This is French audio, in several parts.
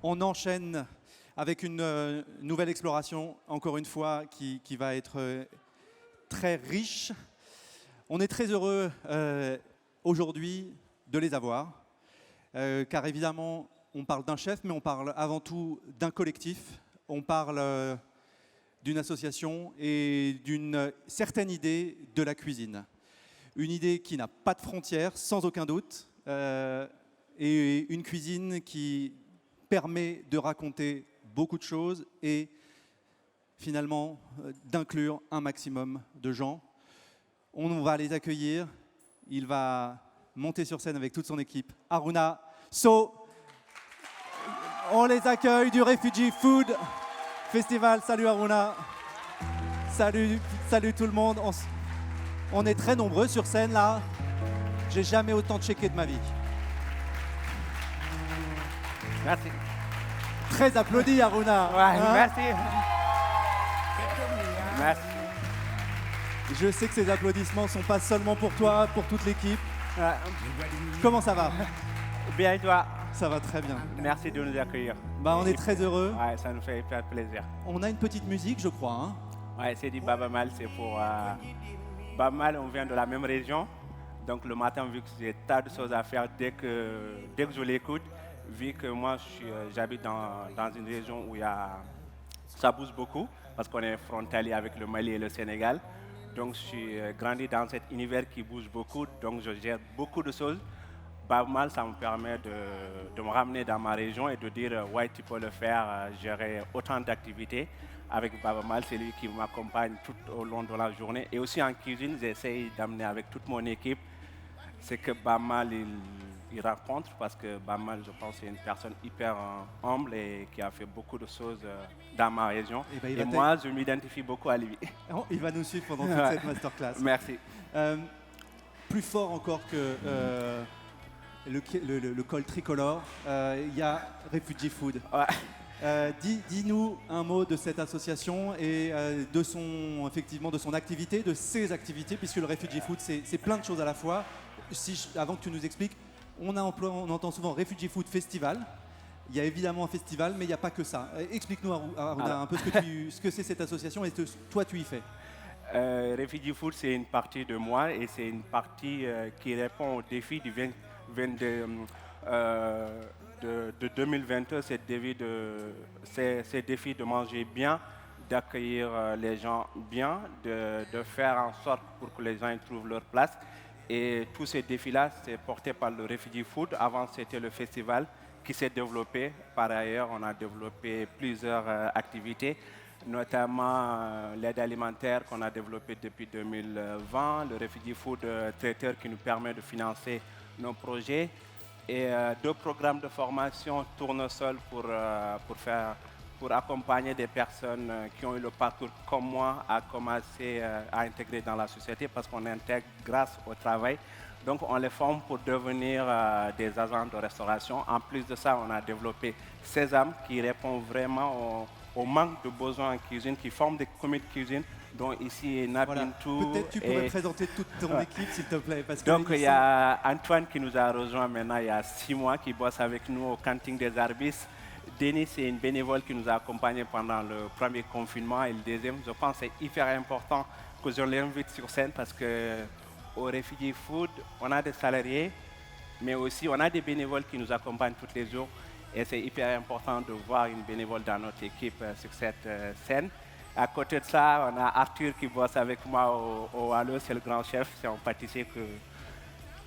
On enchaîne avec une nouvelle exploration, encore une fois, qui va être très riche. On est très heureux aujourd'hui de les avoir, car évidemment, on parle d'un chef, mais on parle avant tout d'un collectif. On parle d'une association et d'une certaine idée de la cuisine. Une idée qui n'a pas de frontières, sans aucun doute, et une cuisine qui permet de raconter beaucoup de choses et finalement d'inclure un maximum de gens. On va les accueillir. Il va monter sur scène avec toute son équipe. Aruna So, on les accueille du Refugee Food Festival. Salut Aruna. Salut tout le monde. On est très nombreux sur scène là. J'ai jamais autant checké de ma vie. Merci. Très applaudi Aruna. Ouais, Hein? merci. Merci. Je sais que ces applaudissements sont pas seulement pour toi, pour toute l'équipe. Ouais. Comment ça va? Bien et toi? Ça va très bien. Merci de nous accueillir. Bah, on est très heureux. Ouais, ça nous fait hyper plaisir. On a une petite musique, je crois. Hein. Ouais, c'est du Baba Mal, c'est pour Baba Mal, on vient de la même région. Donc le matin, vu que j'ai tas de choses à faire dès que je l'écoute, vu que moi j'habite dans une région où ça bouge beaucoup, parce qu'on est frontalier avec le Mali et le Sénégal. Donc je suis grandi dans cet univers qui bouge beaucoup, donc je gère beaucoup de choses. Baba Mal, ça me permet de me ramener dans ma région et de dire ouais, tu peux le faire, gérer autant d'activités. Avec Baba Mal, c'est lui qui m'accompagne tout au long de la journée. Et aussi en cuisine, j'essaye d'amener avec toute mon équipe ce que Baba Mal il rencontre, parce que Baba Mal, je pense, c'est une personne hyper humble et qui a fait beaucoup de choses dans ma région. Et moi, je m'identifie beaucoup à lui. Oh, il va nous suivre pendant toute cette masterclass. Merci. Plus fort encore que le col tricolore, il y a Refugee Food. Ouais. Dis-nous un mot de cette association et de son activité, de ses activités, puisque le Refugee Food, c'est plein de choses à la fois. Avant que tu nous expliques, on entend souvent Refugee Food Festival. Il y a évidemment un festival, mais il n'y a pas que ça. Explique-nous, Aruna, un peu ce que c'est cette association et ce que toi tu y fais. Refugee Food, c'est une partie de moi et c'est une partie qui répond au défi du 2022, c'est le défi de manger bien, d'accueillir les gens bien, de faire en sorte pour que les gens y trouvent leur place. Et tous ces défis-là, c'est porté par le Refugee Food. Avant, c'était le festival qui s'est développé. Par ailleurs, on a développé plusieurs activités, notamment l'aide alimentaire qu'on a développée depuis 2020, le Refugee Food Traiteur qui nous permet de financer nos projets, et deux programmes de formation tournesol pour accompagner des personnes qui ont eu le parcours comme moi à commencer à intégrer dans la société, parce qu'on intègre grâce au travail. Donc on les forme pour devenir des agents de restauration. En plus de ça, on a développé Sésame qui répond vraiment au manque de besoins en cuisine, qui forme des comités de cuisine, dont ici Nabintou. Voilà. Peut-être tu pourrais présenter toute ton équipe, s'il te plaît. Parce que donc il y a Antoine qui nous a rejoint maintenant il y a 6 mois, qui bosse avec nous au Cantine des Arbisses. Denis, c'est une bénévole qui nous a accompagnés pendant le premier confinement, et le deuxième. Je pense que c'est hyper important que je l'invite sur scène, parce qu'au Refugee Food, on a des salariés, mais aussi on a des bénévoles qui nous accompagnent tous les jours. Et c'est hyper important de voir une bénévole dans notre équipe sur cette scène. À côté de ça, on a Arthur qui bosse avec moi au Wallo, c'est le grand chef, c'est un pâtissier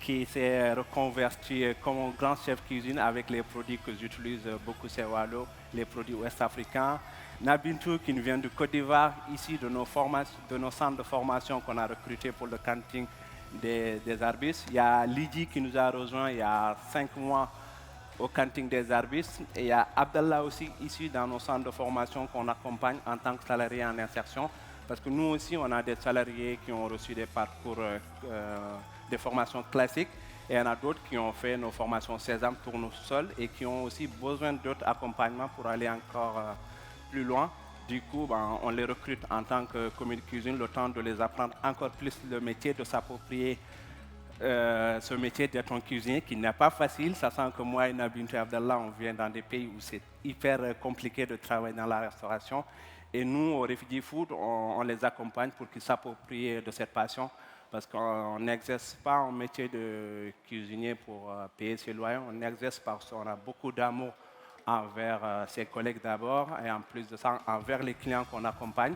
qui s'est reconverti comme un grand chef cuisine avec les produits que j'utilise beaucoup chez Wallo, les produits ouest-africains. Nabintou qui nous vient du Côte d'Ivoire, ici de nos centres de formation qu'on a recrutés pour le Cantine des Arbisses. Il y a Lydie qui nous a rejoint il y a 5 mois au Cantine des Arbisses. Et il y a Abdallah aussi ici dans nos centres de formation qu'on accompagne en tant que salarié en insertion. Parce que nous aussi, on a des salariés qui ont reçu des parcours, des formations classiques. Et il y en a d'autres qui ont fait nos formations Sésame, Tournesol et qui ont aussi besoin d'autres accompagnements pour aller encore plus loin. Du coup, on les recrute en tant que commis de cuisine, le temps de les apprendre encore plus le métier, de s'approprier ce métier d'être un cuisinier qui n'est pas facile, sachant que moi et Nabintou Abdallah, on vient dans des pays où c'est hyper compliqué de travailler dans la restauration. Et nous, au Refugee Food, on les accompagne pour qu'ils s'approprient de cette passion, parce qu'on n'exerce pas un métier de cuisinier pour payer ses loyers, on exerce parce qu'on a beaucoup d'amour envers ses collègues d'abord, et en plus de ça, envers les clients qu'on accompagne.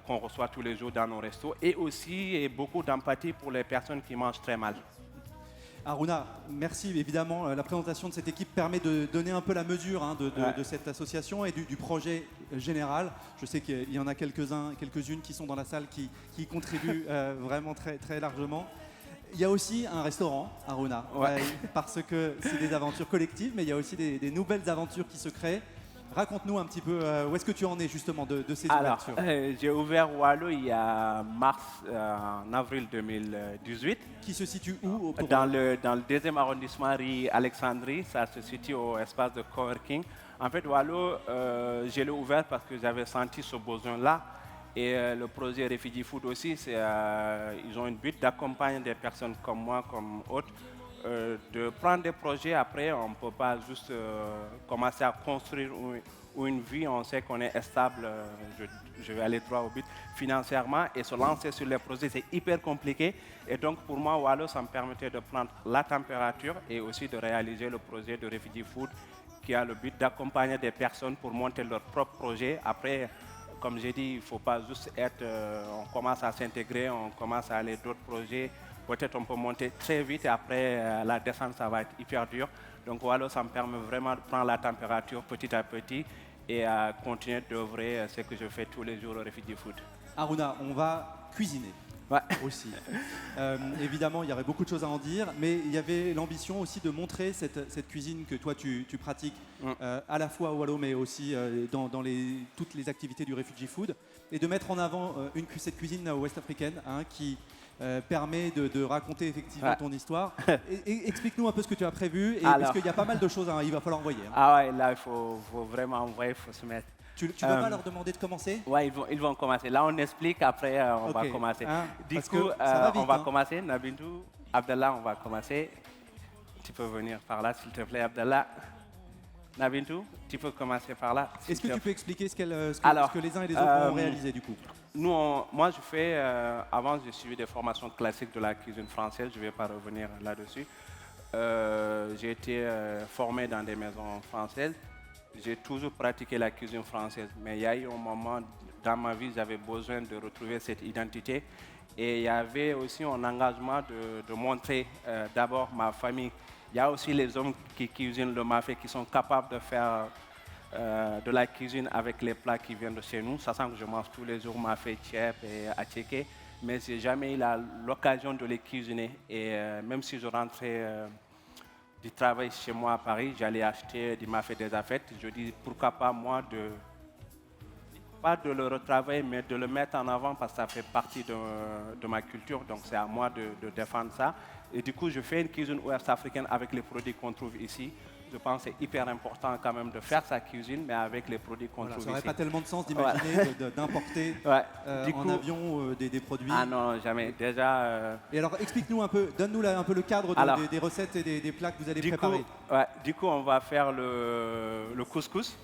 Qu'on reçoit tous les jours dans nos restos, et aussi beaucoup d'empathie pour les personnes qui mangent très mal. Aruna, merci. Évidemment, la présentation de cette équipe permet de donner un peu la mesure de cette association et du projet général. Je sais qu'il y en a quelques-unes qui sont dans la salle qui contribuent vraiment très, très largement. Il y a aussi un restaurant, Aruna, parce que c'est des aventures collectives, mais il y a aussi des nouvelles aventures qui se créent. Raconte-nous un petit peu où est-ce que tu en es justement de ces ouvertures. J'ai ouvert Wallo il y a en avril 2018. Qui se situe où dans le 2e arrondissement rue Alexandrie, ça se situe au espace de coworking. En fait, Wallo, je l'ai ouvert parce que j'avais senti ce besoin-là. Et le projet Refugee Food aussi, ils ont une but d'accompagner des personnes comme moi, comme autres, de prendre des projets. Après, on ne peut pas juste commencer à construire une vie. On sait qu'on est stable, je vais aller droit au but, financièrement, et se lancer sur les projets, c'est hyper compliqué. Et donc, pour moi, Wallo, ça me permettait de prendre la température et aussi de réaliser le projet de Refugee Food qui a le but d'accompagner des personnes pour monter leur propre projet. Après, comme j'ai dit, il ne faut pas juste être, on commence à s'intégrer, on commence à aller d'autres projets. Peut-être on peut monter très vite et après la descente, ça va être hyper dur. Donc Wallo, ça me permet vraiment de prendre la température petit à petit et à continuer d'œuvrer ce que je fais tous les jours au Refugee Food. Aruna, on va cuisiner. Aussi. Évidemment, il y aurait beaucoup de choses à en dire, mais il y avait l'ambition aussi de montrer cette cuisine que toi tu pratiques à la fois au Wallo, mais aussi dans toutes les activités du Refugee Food, et de mettre en avant cette cuisine ouest-africaine qui permet de raconter effectivement ton histoire. Explique-nous un peu ce que tu as prévu, parce qu'il y a pas mal de choses, il va falloir envoyer. Ah ouais, là il faut vraiment envoyer, il faut se mettre. Tu ne veux pas leur demander de commencer? Oui, ils vont commencer. Là, on explique, après, on va commencer. Du coup, on va commencer. Nabintou Abdallah, on va commencer. Tu peux venir par là, s'il te plaît, Abdallah. Nabintou, tu peux commencer par là. Est-ce que tu peux expliquer ce que les uns et les autres ont réalisé, du coup? Moi, je fais... avant, j'ai suivi des formations classiques de la cuisine française. Je ne vais pas revenir là-dessus. J'ai été formé dans des maisons françaises. J'ai toujours pratiqué la cuisine française, mais il y a eu un moment dans ma vie, j'avais besoin de retrouver cette identité. Et il y avait aussi un engagement de montrer d'abord ma famille. Il y a aussi les hommes qui cuisinent le mafé, qui sont capables de faire de la cuisine avec les plats qui viennent de chez nous. Ça sent que je mange tous les jours mafé, tchèp et attiéké, mais je n'ai jamais eu l'occasion de les cuisiner. Et même si je rentrais du travail chez moi à Paris, j'allais acheter du mafé des affêtes. Je dis pourquoi pas moi pas de le retravailler, mais de le mettre en avant parce que ça fait partie de ma culture. Donc c'est à moi de défendre ça. Et du coup, je fais une cuisine ouest-africaine avec les produits qu'on trouve ici. Je pense que c'est hyper important quand même de faire sa cuisine, mais avec les produits qu'on trouve ici. Ça n'aurait pas tellement de sens d'imaginer d'importer en avion des produits. Ah non, jamais. Déjà. Et alors, explique-nous un peu, donne-nous un peu le cadre des recettes et des plats que vous allez préparer. Du coup, on va faire le couscous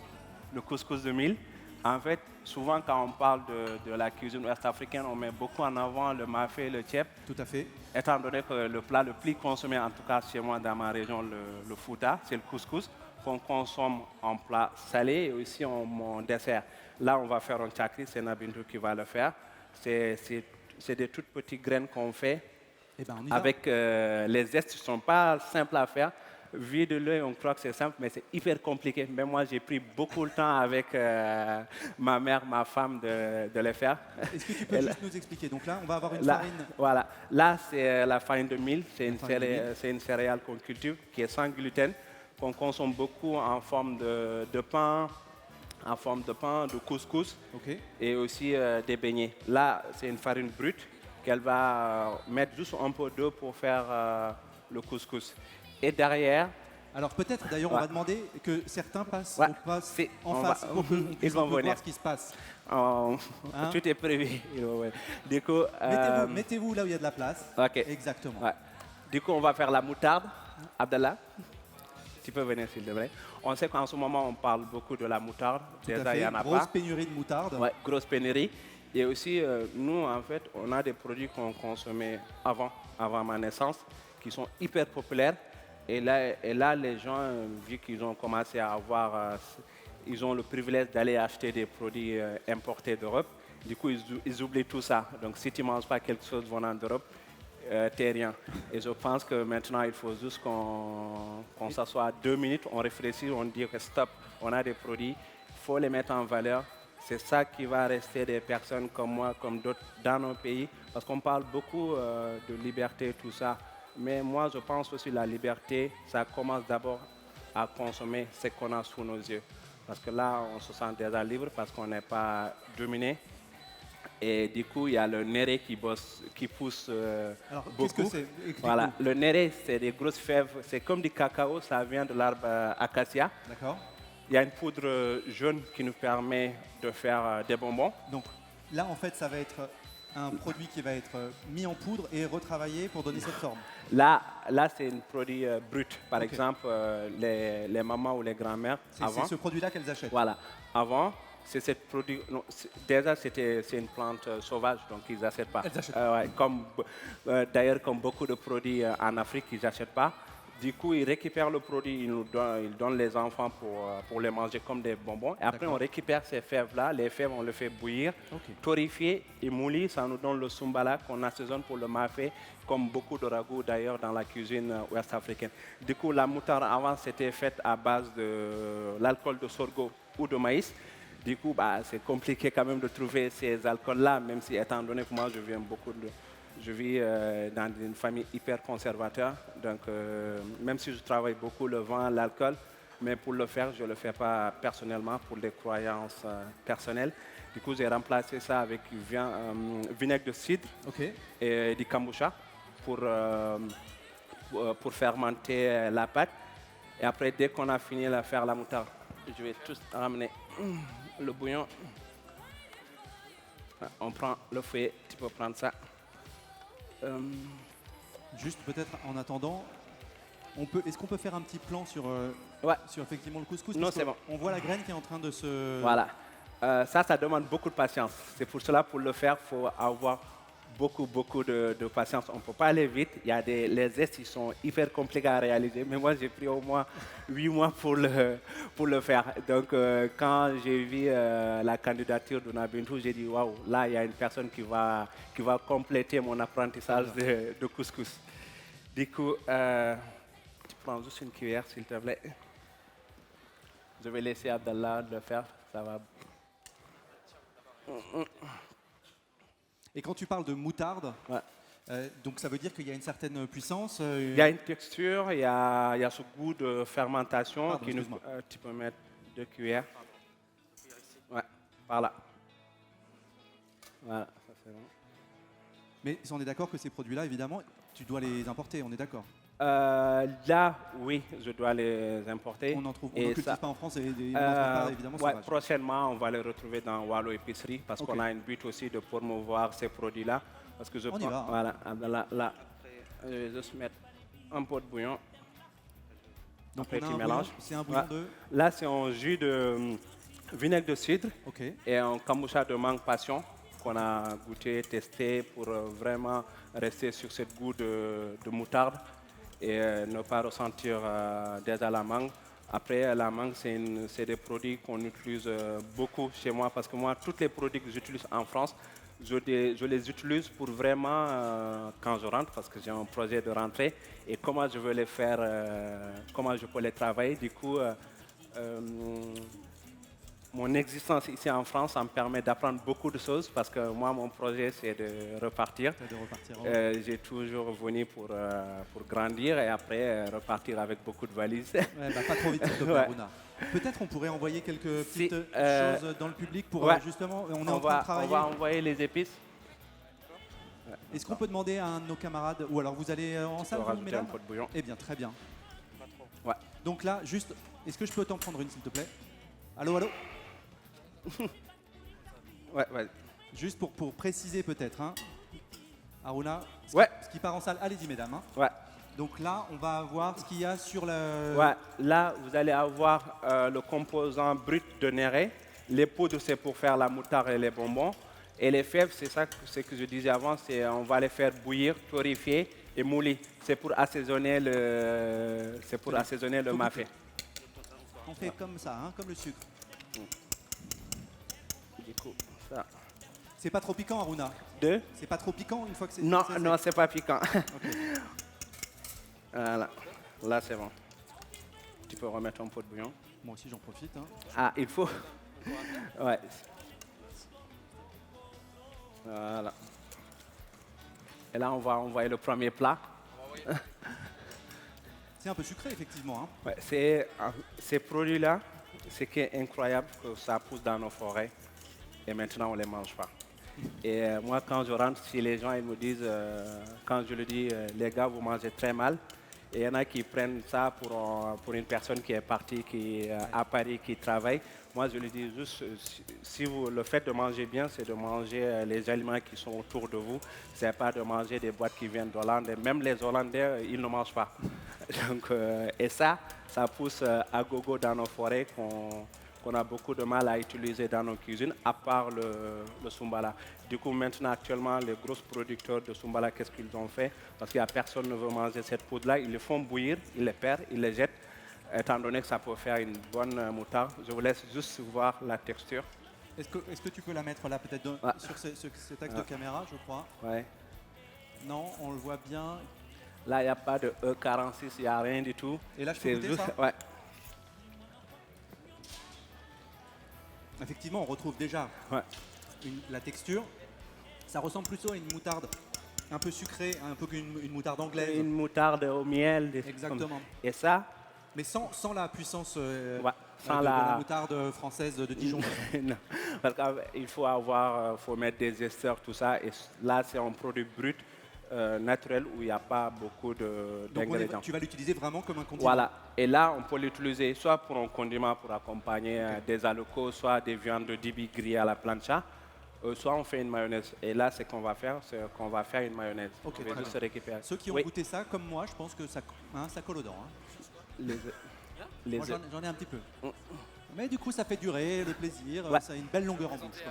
de mil. En fait, souvent quand on parle de la cuisine ouest-africaine, on met beaucoup en avant le mafé, le tchèp. Tout à fait. Étant donné que le plat le plus consommé, en tout cas chez moi dans ma région, le Fouta, c'est le couscous qu'on consomme en plat salé et aussi en dessert. Là, on va faire un chakri, c'est Nabintou qui va le faire. C'est des toutes petites graines qu'on fait avec les zestes qui ne sont pas simples à faire. Vu de l'œil, on croit que c'est simple, mais c'est hyper compliqué. Même moi, j'ai pris beaucoup de temps avec ma mère, ma femme, de les faire. Est-ce que tu peux juste nous expliquer? Donc là, on va avoir une farine. Voilà. Là, c'est la farine de mil. C'est une céréale qu'on cultive, qui est sans gluten, qu'on consomme beaucoup en forme de pain, de couscous, et aussi des beignets. Là, c'est une farine brute qu'elle va mettre juste un peu d'eau pour faire le couscous. Et derrière, Alors peut-être d'ailleurs on Ouais. va demander que certains passent, Ouais. passent en On face va- pour qu'on Ils puisse vont un peu venir. voir ce qui se passe. Hein? Tout est prévu. Ouais. Du coup, Mettez-vous là où il y a de la place. ok. Exactement. Ouais. Du coup, on va faire la moutarde. Abdallah, tu peux venir s'il te plaît. On sait qu'en ce moment, on parle beaucoup de la moutarde. Tout à Déjà, il fait. n'y en a Grosse pas. pénurie de moutarde. Ouais, grosse pénurie. Et aussi, nous, en fait, on a des produits qu'on consommait avant ma naissance, qui sont hyper populaires. Et là les gens, vu qu'ils ont commencé à avoir, ils ont le privilège d'aller acheter des produits importés d'Europe. Du coup, ils oublient tout ça. Donc, si tu ne manges pas quelque chose venant d'Europe, t'es rien. Et je pense que maintenant, il faut juste qu'on s'assoie 2 minutes, on réfléchit, on dit que stop, on a des produits, il faut les mettre en valeur. C'est ça qui va rester des personnes comme moi, comme d'autres dans nos pays, parce qu'on parle beaucoup de liberté, tout ça. Mais moi, je pense aussi que la liberté, ça commence d'abord à consommer ce qu'on a sous nos yeux. Parce que là, on se sent déjà libre parce qu'on n'est pas dominé. Et du coup, il y a le néré qui pousse Alors qu'est-ce beaucoup. que c'est? Explique-nous. Voilà, le néré, c'est des grosses fèves, c'est comme du cacao, ça vient de l'arbre acacia. D'accord. Il y a une poudre jaune qui nous permet de faire des bonbons. Donc là en fait ça va être un produit qui va être mis en poudre et retravaillé pour donner cette forme. Là c'est un produit brut. Par Ok. exemple, les mamans ou les grands-mères, C'est avant, ce produit-là qu'elles achètent. voilà, avant, c'est cette produit. Non, déjà, c'est une plante sauvage, donc ils n'achètent pas. Elles achètent Ouais, d'ailleurs, comme beaucoup de produits en Afrique, ils n'achètent pas. Du coup, ils récupèrent le produit, ils donnent les enfants pour les manger comme des bonbons. Et après, D'accord. on récupère ces fèves-là. Les fèves, on les fait bouillir, Ok. torréfier et moulir. Ça nous donne le sumbala qu'on assaisonne pour le mafé, comme beaucoup de ragoûts d'ailleurs dans la cuisine ouest africaine. Du coup, la moutarde avant, c'était faite à base de l'alcool de sorgho ou de maïs. Du coup, c'est compliqué quand même de trouver ces alcools-là, même si, étant donné que moi, je vis dans une famille hyper conservateur. Donc, même si je travaille beaucoup le vin, l'alcool, mais pour le faire, je ne le fais pas personnellement pour des croyances personnelles. Du coup, j'ai remplacé ça avec du vinaigre de cidre Ok. et du kombucha pour fermenter la pâte. Et après, dès qu'on a fini de faire la moutarde, je vais tout ramener le bouillon. On prend le fouet, tu peux prendre ça. Juste peut-être en attendant, est-ce qu'on peut faire un petit plan sur, Ouais. sur effectivement le couscous? Non, Parce c'est que bon. On voit la graine qui est en train de se... Voilà. Ça demande beaucoup de patience. C'est pour cela, pour le faire, il faut avoir beaucoup de patience. On ne peut pas aller vite. Les gestes, ils sont hyper compliqués à réaliser. Mais moi, j'ai pris au moins 8 mois pour le faire. Donc, quand j'ai vu la candidature de Nabintou, j'ai dit, waouh, là, il y a une personne qui va compléter mon apprentissage de couscous. Du coup, tu prends juste une cuillère, s'il te plaît. Je vais laisser Abdallah le faire. Ça va. Et quand tu parles de moutarde, Ouais. donc ça veut dire qu'il y a une certaine puissance. Il y a une texture, il y a ce goût de fermentation. Pardon, excuse-moi. Tu peux mettre 2 cuillères. Ouais, par là. Voilà, ça c'est bon. Mais on est d'accord que ces produits-là, évidemment, tu dois les importer, on est d'accord. Là, oui, je dois les importer. On n'en trouve, on Et n'en cultive ça- pas en France et on n'en trouve pas évidemment ouais, sauvage. prochainement, on va les retrouver dans Wallo Épicerie parce Ok. qu'on a une but aussi de promouvoir ces produits-là. Parce que je On y prends- va. Voilà, là, je vais juste mettre un pot de bouillon. Donc Après, on a tu un mélanges. bouillon, c'est un bouillon Ouais. de... Là, c'est un jus de vinaigre de cidre Ok. et un kombucha de mangue passion qu'on a goûté, testé pour vraiment rester sur ce goût de moutarde et ne pas ressentir déjà la mangue. Après, la mangue, c'est des produits qu'on utilise beaucoup chez moi parce que moi, tous les produits que j'utilise en France, je les utilise pour vraiment, quand je rentre, parce que j'ai un projet de rentrée, et comment je veux les faire, comment je peux les travailler. Du coup, mon existence ici en France, ça me permet d'apprendre beaucoup de choses parce que moi, mon projet, c'est de repartir. De repartir. J'ai toujours venu pour grandir et après repartir avec beaucoup de valises. Ouais, pas trop vite, s'il te plaît, Ouais. Aruna. Peut-être on pourrait envoyer quelques Si, petites choses dans le public pour ouais. justement, on est on en train de va travailler. envoyer les épices. Est-ce qu'on peut demander à un de nos camarades, ou alors vous allez en On salle, va vous, rajouter un mesdames? peu de bouillon. Eh bien, très bien. Ouais. Donc là, juste, est-ce que je peux t'en prendre une, s'il te plaît? Allô, allô? Ouais, ouais. Juste pour préciser peut-être, hein. Aruna, Ouais. ce qui part en salle, allez-y mesdames. Hein. Ouais. Donc là, on va voir ce qu'il y a sur le... Ouais. Là, vous allez avoir le composant brut de Néré. Les poudres, c'est pour faire la moutarde et les bonbons. Et les fèves, c'est ça ce que je disais avant, c'est on va les faire bouillir, torréfier et mouler. C'est pour assaisonner le mafé. On fait comme ça, hein, comme le sucre. Du coup, ça. C'est pas trop piquant, Aruna? Deux. C'est pas trop piquant une fois que c'est... Non, non, c'est pas piquant. Okay. Voilà, là c'est bon. Tu peux remettre un pot de bouillon. Moi aussi j'en profite. Hein. Ah, il faut. Ouais. Voilà. Et là, on va envoyer le premier plat. C'est un peu sucré, effectivement. Hein. Ouais, ces produits-là, ce qui est incroyable, que ça pousse dans nos forêts et maintenant on ne les mange pas. Et moi, quand je rentre chez les gens, ils me disent, quand je leur dis, les gars, vous mangez très mal. Et il y en a qui prennent ça pour une personne qui est partie, qui est à Paris, qui travaille. Moi, je lui dis juste, si vous, le fait de manger bien, c'est de manger les aliments qui sont autour de vous. Ce n'est pas de manger des boîtes qui viennent d'Hollande. Même les Hollandais, ils ne mangent pas. Donc, et ça pousse à gogo dans nos forêts qu'on a beaucoup de mal à utiliser dans nos cuisines, à part le Soumbala. Du coup, maintenant, actuellement, les gros producteurs de Soumbala, qu'est-ce qu'ils ont fait? Parce qu'il n'y a personne qui ne veut manger cette poudre-là, ils les font bouillir, ils les perdent, ils les jettent, étant donné que ça peut faire une bonne moutarde. Je vous laisse juste voir la texture. Est-ce que tu peux la mettre là, peut-être sur cet axe de caméra, je crois? Ouais. Non, on le voit bien. Là, il n'y a pas de E46, il n'y a rien du tout. Et là, je peux goûter ça? Ouais. Effectivement, on retrouve déjà la texture. Ça ressemble plutôt à une moutarde un peu sucrée, un peu qu'une moutarde anglaise. Une moutarde au miel. Exactement. Et ça? Mais sans la puissance de sans la moutarde française de Dijon. Non, parce qu'il faut mettre des esters, tout ça. Et là, c'est un produit brut, naturel, où il n'y a pas beaucoup d'ingrédients. Donc tu vas l'utiliser vraiment comme un condiment. Voilà. Et là, on peut l'utiliser soit pour un condiment pour accompagner des halocots, soit des viandes de dibi grillées à la plancha, soit on fait une mayonnaise. Et là, ce qu'on va faire, c'est qu'on va faire une mayonnaise. Okay, on va juste récupérer. Ceux qui ont goûté ça, comme moi, je pense que ça colle aux dents. Hein. Moi, j'en ai un petit peu. Mais du coup, ça fait durer le plaisir. Ça a une belle longueur en bouche.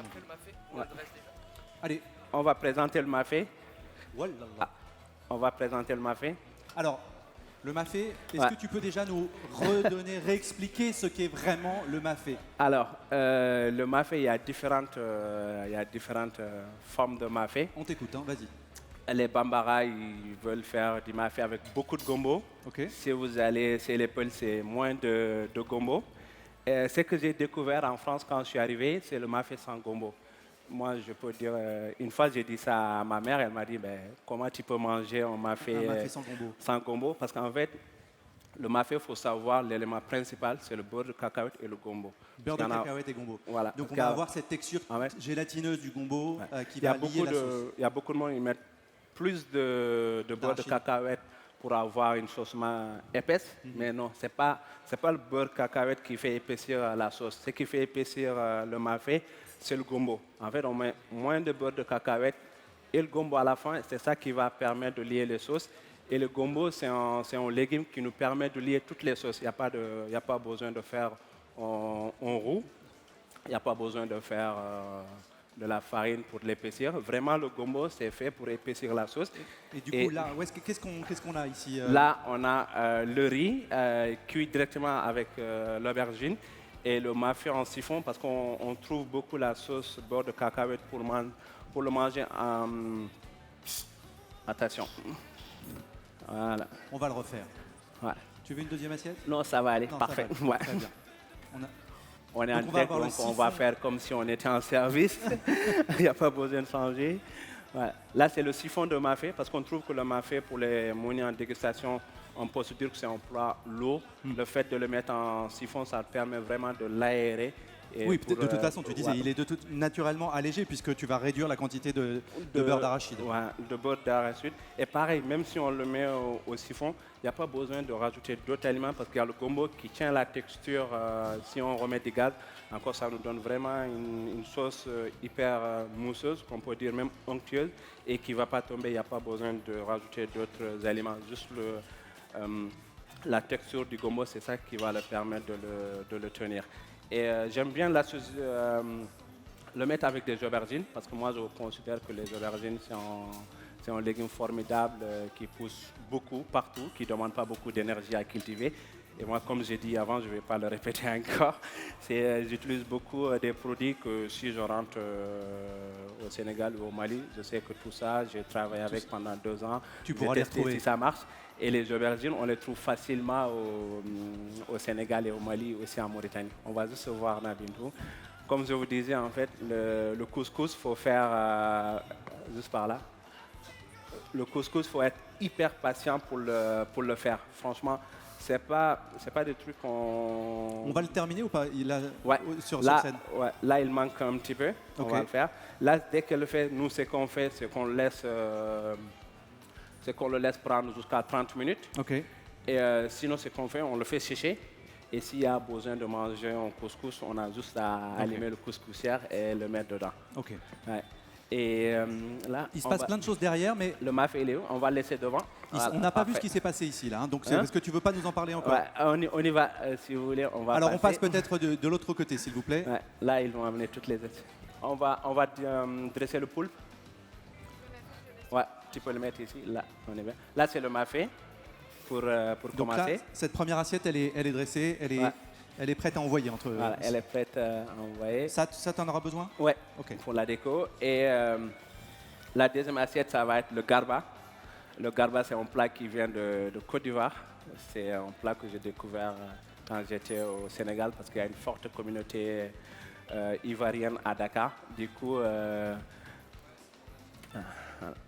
Allez. On va présenter le mafé. Voilà. On va présenter le mafé. Alors, le mafé, est-ce que tu peux déjà nous réexpliquer ce qu'est vraiment le mafé? Alors, le mafé, il y a différentes formes de mafé. On t'écoute, hein, vas-y. Les Bambara, ils veulent faire du mafé avec beaucoup de gombo. Okay. Si vous allez chez les Peuls, c'est moins de gombo. Ce que j'ai découvert en France quand je suis arrivé, c'est le mafé sans gombo. Moi, je peux dire, une fois j'ai dit ça à ma mère, elle m'a dit, comment tu peux manger un mafé sans gombo? Parce qu'en fait, le mafé, il faut savoir, l'élément principal, c'est le beurre de cacahuète et le gombo. Beurre de cacahuète et gombo. Voilà. Donc on va avoir cette texture gélatineuse du gombo qui va lier la sauce. Il y a beaucoup de monde qui mettent plus de beurre de cacahuète pour avoir une sauce épaisse, mais non, ce n'est pas le beurre de cacahuète qui fait épaissir la sauce. Ce qui fait épaissir le mafé, c'est le gombo. En fait, on met moins de beurre de cacahuète et le gombo à la fin, c'est ça qui va permettre de lier les sauces. Et le gombo, c'est un légume qui nous permet de lier toutes les sauces. Il n'y a pas besoin de faire un roux, il n'y a pas besoin de faire de la farine pour l'épaissir. Vraiment, le gombo, c'est fait pour épaissir la sauce. Et du coup, là, qu'est-ce qu'on a ici Là, on a le riz cuit directement avec l'aubergine et le mafé en siphon parce qu'on trouve beaucoup la sauce beurre de cacahuète pour le manger en... Attention. Voilà. On va le refaire. Ouais. Tu veux une deuxième assiette? Non, ça va aller. Non, parfait. Ça va aller. Très bien. On est en tête, donc on va faire comme si on était en service. Il n'y a pas besoin de changer. Ouais. Là, c'est le siphon de mafé, parce qu'on trouve que le mafé, pour les mounies en dégustation, on peut se dire que c'est un plat lourd. Le fait de le mettre en siphon, ça permet vraiment de l'aérer Et Oui, pour, de toute façon, tu disais, ouais, il est naturellement allégé puisque tu vas réduire la quantité de beurre d'arachide. ouais, de beurre d'arachide. Et pareil, même si on le met au siphon, il n'y a pas besoin de rajouter d'autres aliments parce qu'il y a le gombo qui tient la texture. Si on remet des gaz, encore ça nous donne vraiment une sauce hyper mousseuse, qu'on peut dire même onctueuse, et qui ne va pas tomber. Il n'y a pas besoin de rajouter d'autres aliments. Juste la texture du gombo, c'est ça qui va le permettre de le tenir. Et j'aime bien le mettre avec des aubergines, parce que moi je considère que les aubergines c'est un légume formidable qui pousse beaucoup partout, qui ne demande pas beaucoup d'énergie à cultiver. Et moi, comme j'ai dit avant, je ne vais pas le répéter encore, j'utilise beaucoup des produits que si je rentre au Sénégal ou au Mali, je sais que tout ça, j'ai travaillé avec pendant 2 ans. Tu pourras les retrouver. Si ça marche. Et les aubergines, on les trouve facilement au Sénégal et au Mali, aussi en Mauritanie. On va juste se voir Nabintou. Comme je vous disais, en fait, le couscous, il faut faire juste par là. Le couscous, il faut être hyper patient pour le faire. Franchement, c'est pas des trucs qu'on... On va le terminer ou pas Ouais. sur Là, scène ouais, là, il manque un petit peu. On va le faire. Là, dès qu'elle le fait, nous, ce qu'on fait, c'est qu'on le laisse prendre jusqu'à 30 minutes. Ok. Et sinon, ce qu'on fait, on le fait sécher. Et s'il y a besoin de manger un couscous, on a juste à allumer le couscoussière et le mettre dedans. Ok. Ouais. Et là, il se passe plein de choses derrière, mais le mafé, il est où? On va le laisser devant. Voilà, on n'a pas vu ce qui s'est passé ici, là. Hein, donc, est-ce que tu veux pas nous en parler encore? Ouais, on y va, si vous voulez. Alors, on passe peut-être de l'autre côté, s'il vous plaît. Ouais, là, ils vont amener toutes les autres. On va dresser le poulpe. Ouais, tu peux le mettre ici. Là, on est bien. Là, c'est le mafé pour Donc commencer. là, cette première assiette, elle est dressée, elle est prête à envoyer entre. Voilà, elle est prête à envoyer. Ça t'en aura besoin? Ouais, Ok. pour la déco. Et la deuxième assiette, ça va être le garba. Le garba, c'est un plat qui vient de Côte d'Ivoire. C'est un plat que j'ai découvert quand j'étais au Sénégal parce qu'il y a une forte communauté ivoirienne à Dakar. Du coup,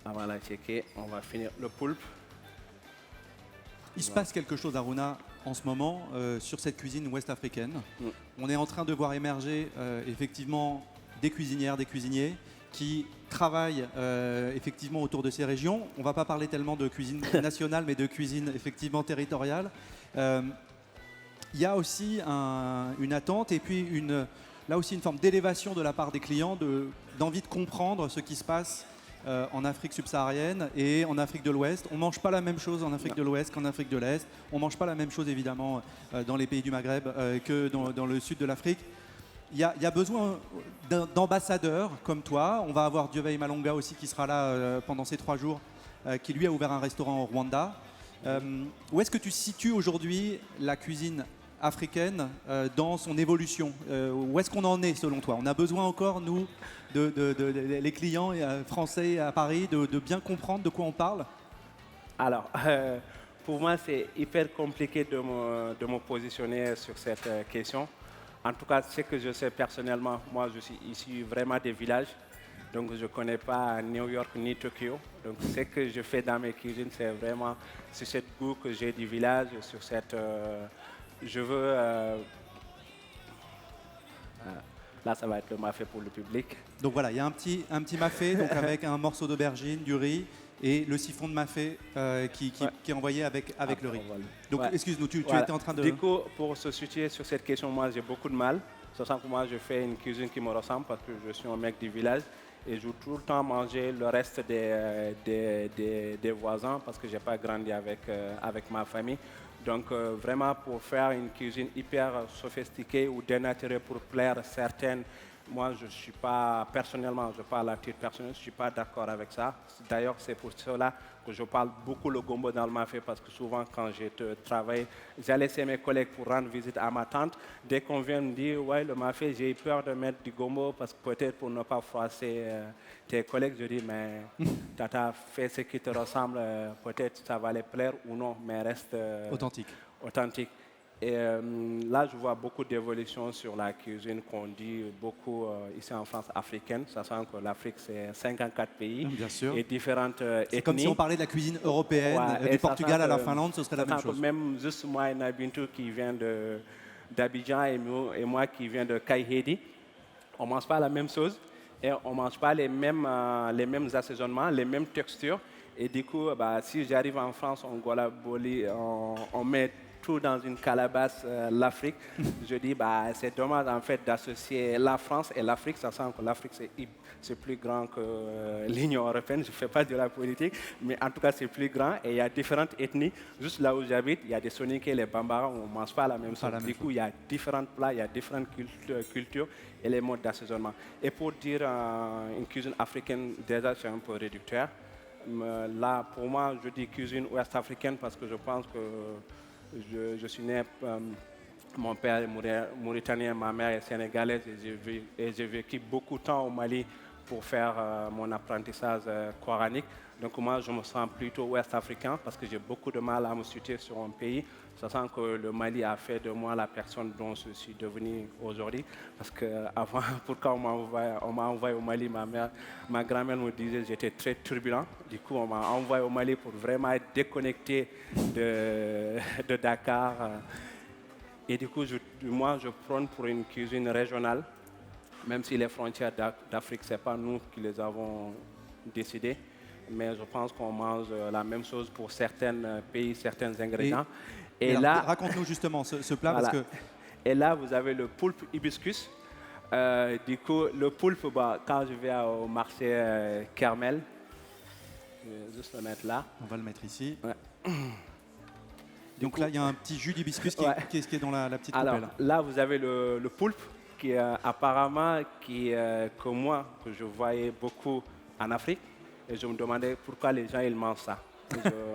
avant de la checker, on va finir le poulpe. Il se passe quelque chose, Aruna, en ce moment, sur cette cuisine ouest-africaine. On est en train de voir émerger effectivement des cuisinières, des cuisiniers qui travaillent effectivement autour de ces régions. On ne va pas parler tellement de cuisine nationale, mais de cuisine effectivement territoriale. Il y a aussi une attente et puis là aussi une forme d'élévation de la part des clients, d'envie de comprendre ce qui se passe en Afrique subsaharienne et en Afrique de l'Ouest. On ne mange pas la même chose en Afrique de l'Ouest qu'en Afrique de l'Est. On ne mange pas la même chose évidemment dans les pays du Maghreb que dans le sud de l'Afrique. Il y a besoin d'ambassadeurs comme toi. On va avoir Dieveil Malonga aussi qui sera là pendant ces 3 jours, qui lui a ouvert un restaurant au Rwanda. Où est-ce que tu situes aujourd'hui la cuisine africaine dans son évolution? Où est-ce qu'on en est selon toi? On a besoin encore, nous, les clients français à Paris, de bien comprendre de quoi on parle? Alors, pour moi, c'est hyper compliqué de me positionner sur cette question. En tout cas, ce que je sais personnellement, moi, je suis issu vraiment des villages. Donc, je ne connais pas New York ni Tokyo. Donc, ce que je fais dans mes cuisines, c'est vraiment sur ce goût que j'ai du village, sur cette... je veux... là, ça va être le mafé pour le public. Donc voilà, il y a un petit mafé donc avec un morceau d'aubergine, du riz et le siphon de mafé qui est envoyé avec le riz. Voilà. Donc excuse-nous, tu étais en train de... Du coup, pour se situer sur cette question, moi j'ai beaucoup de mal. Sachant que moi je fais une cuisine qui me ressemble parce que je suis un mec du village et je veux tout le temps manger le reste des voisins parce que je n'ai pas grandi avec ma famille. Donc vraiment pour faire une cuisine hyper sophistiquée ou dénaturée pour plaire certaines, moi je ne suis pas, personnellement, je parle à titre personnel, je ne suis pas d'accord avec ça. D'ailleurs c'est pour cela que je parle beaucoup le gombo dans le mafé parce que souvent quand je travaille, j'ai laissé mes collègues pour rendre visite à ma tante. Dès qu'on vient me dire, ouais le mafé, j'ai peur de mettre du gombo parce que peut-être pour ne pas froisser tes collègues, je dis, mais tata, fais ce qui te ressemble, peut-être ça va les plaire ou non, mais reste authentique. Et là, je vois beaucoup d'évolutions sur la cuisine qu'on dit beaucoup ici en France africaine, sachant que l'Afrique, c'est 54 pays et différentes ethnies. C'est comme si on parlait de la cuisine européenne, du Portugal à la Finlande, ce serait la même chose. Même juste moi et Nabintou qui vient d'Abidjan et moi qui viens de Kaïhédi, on ne mange pas la même chose et on ne mange pas les mêmes assaisonnements, les mêmes textures. Et du coup, si j'arrive en France, on golaboli, on met tout dans une calebasse, l'Afrique. Je dis, c'est dommage en fait d'associer la France et l'Afrique, sachant que l'Afrique c'est plus grand que l'Union européenne. Je ne fais pas de la politique, mais en tout cas c'est plus grand et il y a différentes ethnies. Juste là où j'habite, il y a des Soninké et les Bambara, on ne mange pas la même chose. Du coup, il y a différents plats, il y a différentes cultures et les modes d'assaisonnement. Et pour dire une cuisine africaine, déjà c'est un peu réducteur. Là, pour moi, je dis cuisine ouest-africaine parce que je pense que je suis né, mon père est mauritanien, ma mère est sénégalaise et j'ai vécu beaucoup de temps au Mali pour faire mon apprentissage coranique. Donc moi, je me sens plutôt ouest-africain parce que j'ai beaucoup de mal à me situer sur un pays, sachant que le Mali a fait de moi la personne dont je suis devenu aujourd'hui. Parce qu'avant, pourquoi on m'a envoyé au Mali, ma grand-mère me disait que j'étais très turbulent. Du coup, on m'a envoyé au Mali pour vraiment être déconnecté de Dakar. Et du coup, moi, je prône pour une cuisine régionale, même si les frontières d'Afrique, ce n'est pas nous qui les avons décidées. Mais je pense qu'on mange la même chose pour certains pays, certains ingrédients. Et là, raconte-nous justement ce plat. Voilà. Parce que... Et là, vous avez le poulpe hibiscus. Du coup, le poulpe, quand je vais au marché Kermel, je vais juste le mettre là. On va le mettre ici. Ouais. Donc là, il y a un petit jus d'hibiscus qui est dans la petite Alors, coupelle. là, vous avez le poulpe qui apparemment, que moi, que je voyais beaucoup en Afrique. Et je me demandais pourquoi les gens ils mangent ça.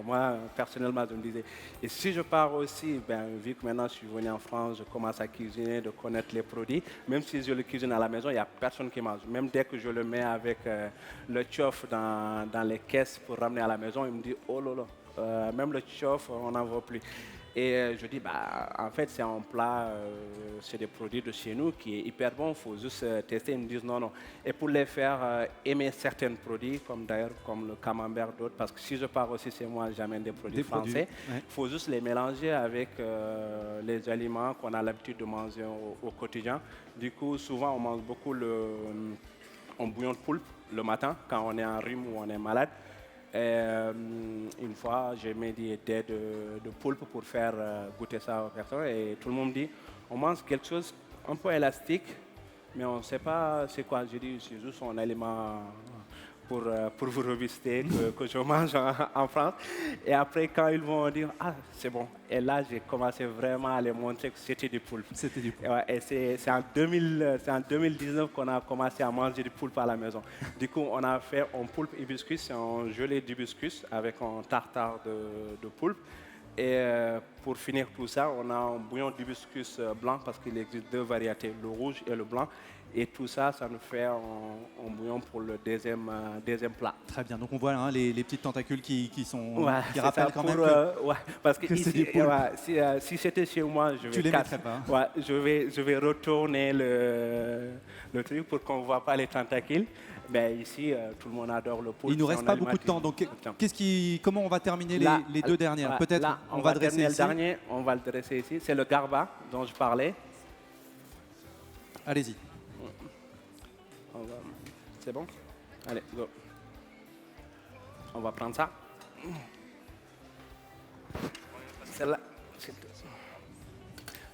Moi, personnellement, je me disais. Et si je pars aussi, vu que maintenant je suis venu en France, je commence à cuisiner, de connaître les produits. Même si je le cuisine à la maison, il n'y a personne qui mange. Même dès que je le mets avec le tchof dans les caisses pour ramener à la maison, il me dit oh là là, même le tchof, on n'en veut plus. Et je dis, en fait, c'est un plat, c'est des produits de chez nous qui est hyper bon, il faut juste tester. Ils me disent non, non. Et pour les faire aimer certains produits, comme le camembert, d'autres, parce que si je pars aussi chez moi, j'amène des produits français, il faut juste les mélanger avec les aliments qu'on a l'habitude de manger au quotidien. Du coup, souvent, on mange beaucoup un bouillon de poulpe le matin, quand on est en rhume ou on est malade. Une fois, j'ai mis des dés de poulpe pour faire goûter ça aux personnes et tout le monde dit on mange quelque chose un peu élastique, mais on ne sait pas c'est quoi. Je dis c'est juste un aliment pour vous revisiter que je mange en France. Et après, quand ils vont dire ah, c'est bon. Et là, j'ai commencé vraiment à les montrer que c'était du poulpe. C'était du poulpe. Et c'est en 2019 qu'on a commencé à manger du poulpe à la maison. Du coup, on a fait un poulpe hibiscus, c'est un gelé d'hibiscus avec un tartare de poulpe. Et pour finir tout ça, on a un bouillon d'hibiscus blanc parce qu'il existe deux variétés, le rouge et le blanc. Et tout ça, ça nous fait un bouillon pour le deuxième plat. Très bien. Donc on voit les petites tentacules qui rappellent quand même parce que c'est ici, du poulpe. si c'était chez moi, Tu les mettrais pas. Je vais retourner le truc pour qu'on ne voit pas les tentacules. Mais ici, tout le monde adore le poulpe. Il ne nous reste pas beaucoup de temps. Donc comment on va terminer les deux dernières? Peut-être on va dresser ici. Le dernier, on va le dresser ici. C'est le garba dont je parlais. Allez-y. C'est bon? Allez, go. On va prendre ça. Celle-là.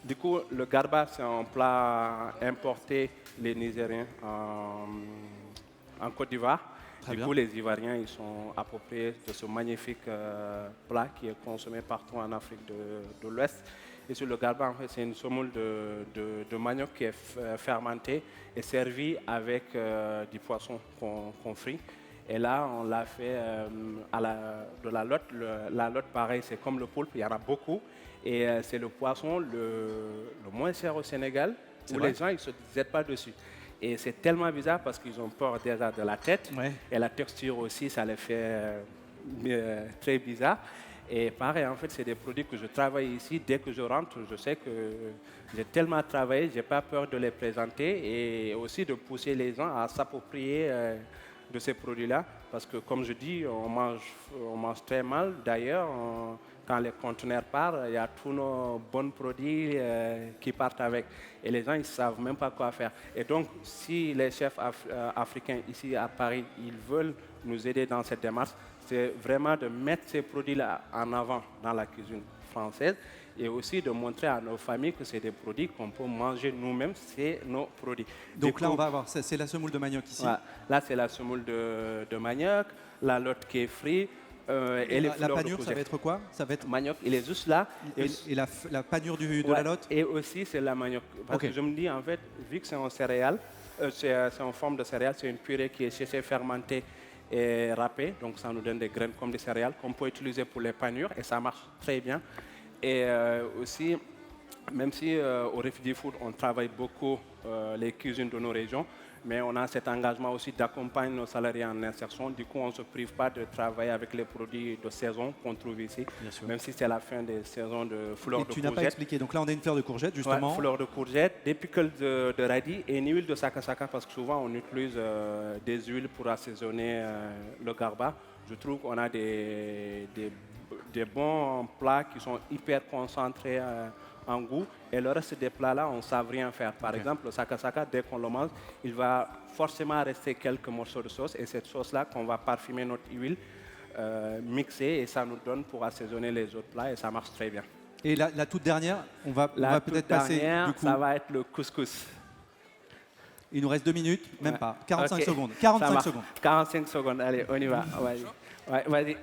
Du coup, le garba, c'est un plat importé, les Nigériens, en Côte d'Ivoire. Du coup, les Ivoiriens, ils sont appropriés de ce magnifique plat qui est consommé partout en Afrique de l'Ouest. Et sur le garba, en fait, c'est une semoule de manioc qui est fermentée et servie avec du poisson qu'on frit. Et là, on l'a fait de la lotte. La lotte, pareil, c'est comme le poulpe, il y en a beaucoup. Et c'est le poisson le moins cher au Sénégal, où les gens ne se jettent pas dessus. Et c'est tellement bizarre parce qu'ils ont peur déjà de la tête. Ouais. Et la texture aussi, ça les fait très bizarre. Et pareil, en fait, c'est des produits que je travaille ici. Dès que je rentre, je sais que j'ai tellement travaillé, je n'ai pas peur de les présenter et aussi de pousser les gens à s'approprier de ces produits-là, parce que comme je dis, on mange très mal. D'ailleurs, quand les conteneurs partent, il y a tous nos bons produits qui partent avec. Et les gens, ils ne savent même pas quoi faire. Et donc, si les chefs africains ici à Paris, ils veulent nous aider dans cette démarche, c'est vraiment de mettre ces produits-là en avant dans la cuisine française et aussi de montrer à nos familles que c'est des produits qu'on peut manger nous-mêmes, c'est nos produits. Donc là, on va voir, c'est la semoule de manioc ici. Voilà. Là, c'est la semoule de manioc, la lotte qui est frite. Et la panure, ça va être quoi? Ça va être manioc, il est juste là. Et la panure de la lotte? Et aussi, c'est la manioc. Parce que je me dis, en fait, vu que c'est en céréales, c'est en forme de céréales, c'est une purée qui est séchée, fermentée et râpée. Donc, ça nous donne des graines comme des céréales qu'on peut utiliser pour les panures et ça marche très bien. Et aussi, même si au Refugee Food, on travaille beaucoup les cuisines de nos régions, mais on a cet engagement aussi d'accompagner nos salariés en insertion. Du coup, on ne se prive pas de travailler avec les produits de saison qu'on trouve ici, même si c'est la fin des saisons de fleurs de courgette. Tu n'as pas expliqué, donc là on a une fleur de courgette justement. Ouais, fleurs de courgette, des pickles de radis et une huile de sakasaka parce que souvent on utilise des huiles pour assaisonner le garba. Je trouve qu'on a des bons plats qui sont hyper concentrés en goût et le reste des plats là on ne sait rien faire. Par exemple, le sakasaka, dès qu'on le mange, il va forcément rester quelques morceaux de sauce et cette sauce là qu'on va parfumer notre huile, mixer et ça nous donne pour assaisonner les autres plats et ça marche très bien. Et la toute dernière, on va peut-être passer du coup. Ça va être le couscous. Il nous reste 2 minutes, même pas, 45 secondes. 45 secondes, allez, on y va. Vas-y.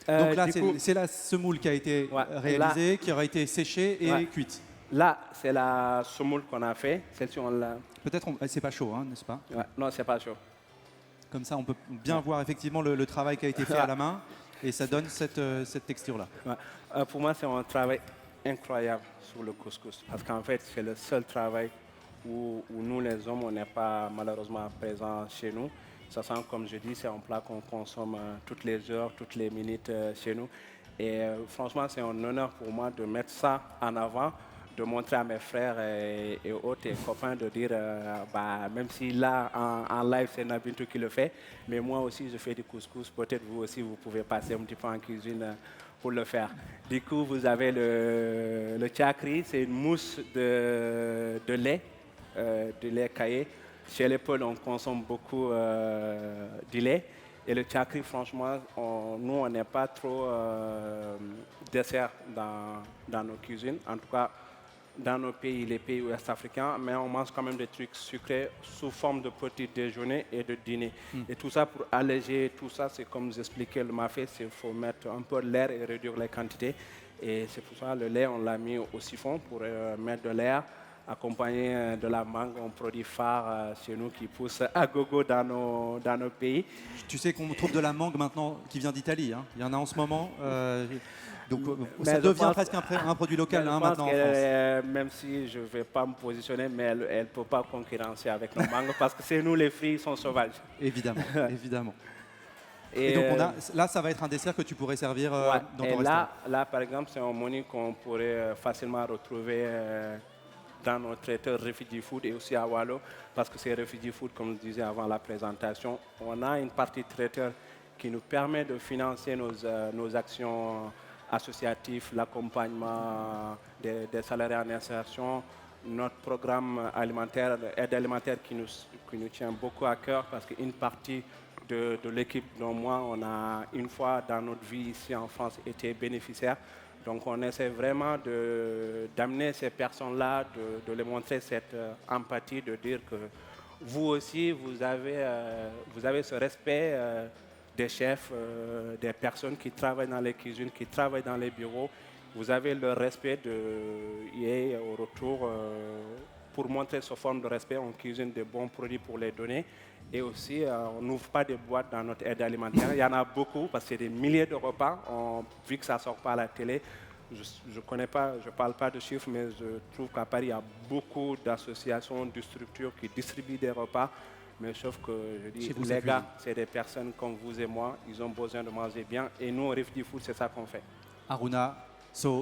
Donc là, c'est la semoule qui a été réalisée, qui aura été séchée et cuite. Là, c'est la semoule qu'on a fait. Celle-ci, on l'a. Peut-être, c'est pas chaud, hein, n'est-ce pas? Non, c'est pas chaud. Comme ça, on peut bien voir effectivement le travail qui a été fait à la main et ça donne cette texture-là. Pour moi, c'est un travail incroyable sur le couscous parce qu'en fait, c'est le seul travail où nous, les hommes, on n'est pas malheureusement présents chez nous. Ça sent, comme je dis, c'est un plat qu'on consomme toutes les heures, toutes les minutes chez nous. Et franchement, c'est un honneur pour moi de mettre ça en avant, de montrer à mes frères et autres et copains de dire, même si là, en live, c'est Nabintou qui le fait, mais moi aussi, je fais du couscous. Peut-être vous aussi, vous pouvez passer un petit peu en cuisine pour le faire. Du coup, vous avez le chakri, c'est une mousse de lait caillé. Chez les Peuls, on consomme beaucoup du lait. Et le chakri, franchement, nous, on n'est pas trop dessert dans nos cuisines. En tout cas, dans nos pays, les pays ouest-africains, mais on mange quand même des trucs sucrés sous forme de petit déjeuner et de dîner. Et tout ça, pour alléger tout ça, c'est comme j'expliquais le mafé, il faut mettre un peu de l'air et réduire les quantités. Et c'est pour ça le lait, on l'a mis au siphon pour mettre de l'air, accompagné de la mangue, un produit phare chez nous qui pousse à gogo dans nos pays. Tu sais qu'on trouve de la mangue maintenant qui vient d'Italie. Hein. Il y en a en ce moment. Donc ça devient presque un produit local maintenant en France. Même si je ne vais pas me positionner, mais elle ne peut pas concurrencer avec nos mangues parce que c'est nous les fruits, ils sont sauvages. Évidemment, évidemment. Et donc là, ça va être un dessert que tu pourrais servir dans ton restaurant. Là, par exemple, c'est un menu qu'on pourrait facilement retrouver dans nos traiteurs Refugee Food et aussi à Wallo, parce que c'est Refugee Food, comme je disais avant la présentation. On a une partie traiteur qui nous permet de financer nos actions associatives, l'accompagnement des salariés en insertion, notre programme alimentaire, aide alimentaire qui nous tient beaucoup à cœur, parce qu'une partie de l'équipe dont moi, on a une fois dans notre vie ici en France été bénéficiaire. Donc on essaie vraiment d'amener ces personnes-là, de les montrer cette empathie, de dire que vous aussi, vous avez ce respect des chefs, des personnes qui travaillent dans les cuisines, qui travaillent dans les bureaux. Vous avez le respect et au retour, pour montrer cette forme de respect, on cuisine de bons produits pour les donner. Et aussi, on n'ouvre pas de boîtes dans notre aide alimentaire. Il y en a beaucoup parce que c'est des milliers de repas. Vu que ça ne sort pas à la télé, je connais pas, je ne parle pas de chiffres, mais je trouve qu'à Paris, il y a beaucoup d'associations, de structures qui distribuent des repas. Mais sauf que, je dis, les gars, c'est des personnes comme vous et moi, ils ont besoin de manger bien. Et nous, au Refugee Food, c'est ça qu'on fait. Aruna,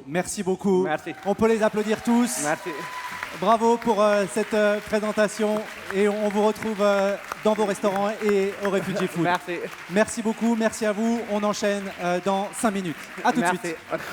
merci beaucoup. Merci. On peut les applaudir tous. Merci. Bravo pour cette présentation et on vous retrouve dans vos restaurants et au Refugee Food. Merci. Merci beaucoup, merci à vous. On enchaîne dans 5 minutes. À tout de suite. Merci.